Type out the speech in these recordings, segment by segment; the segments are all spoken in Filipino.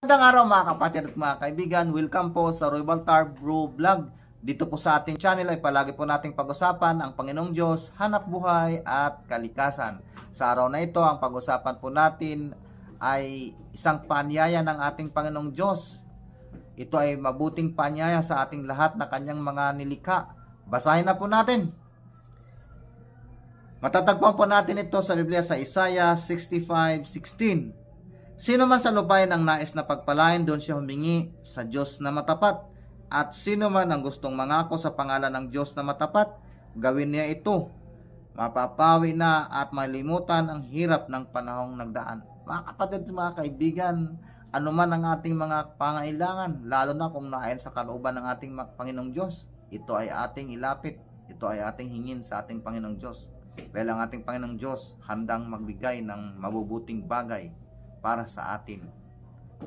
Magandang araw mga kapatid at mga kaibigan. Welcome po sa Roy Baltar Bro Vlog. Dito po sa ating channel ay palagi po nating pag-usapan ang Panginoong Diyos, hanap buhay at kalikasan. Sa araw na ito, ang pag-usapan po natin ay isang paanyaya ng ating Panginoong Diyos. Ito ay mabuting paanyaya sa ating lahat na kanyang mga nilikha. Basahin na po natin. Matatagpuan po natin ito sa Biblia sa Isaiah 65:16. Sino man sa lupain ang nais na pagpalain, doon siya humingi sa Diyos na matapat. At sino man ang gustong mangako sa pangalan ng Diyos na matapat, gawin niya ito. Mapapawi na at malimutan ang hirap ng panahong nagdaan. Mga kapatid, mga kaibigan, anuman ang ating mga pangailangan, lalo na kung naayon sa kalooban ng ating Panginoong Diyos, ito ay ating ilapit, ito ay ating hingin sa ating Panginoong Diyos. Dahil ang ating Panginoong Diyos handang magbigay ng mabubuting bagay para sa atin.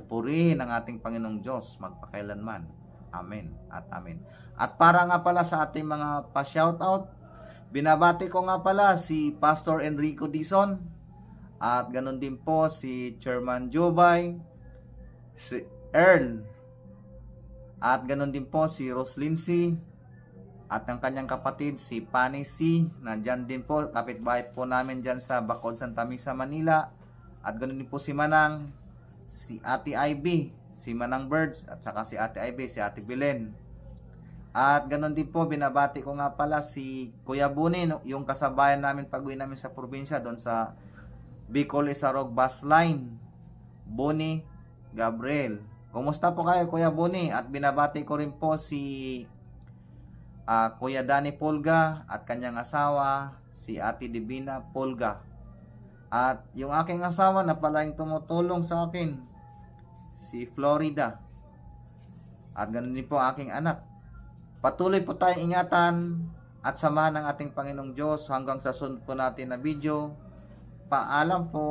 Purihin ang ating Panginoong Diyos magpakailanman. Amen at amen. At para nga pala sa ating mga pa-shoutout, binabati ko nga pala si Pastor Enrico Dizon, at ganun din po si Chairman Jobay, si Earl, at ganun din po si Roslyn C, at ang kanyang kapatid si Pani C, na dyan din po, kapitbahay po namin dyan sa Bacod, Santa Mesa, Manila. At ganoon din po si Manang, si Ate Ivy, si Manang Birds, at saka si Ate Ivy, si Ate Belen. At ganoon din po, binabati ko nga pala si Kuya Buni, yung kasabayan namin pag-uwi namin sa probinsya, doon sa Bicol Isarog Bus Line. Buni Gabriel. Kumusta po kayo, Kuya Buni? At binabati ko rin po si Kuya Danny Polga at kanyang asawa, si Ate Divina Polga. At yung aking asawa na palaging tumutulong sa akin, si Florida. At ganoon din po aking anak. Patuloy po tayong ingatan at samahan ng ating Panginoong Diyos hanggang sa sunod po natin na video. Paalam po.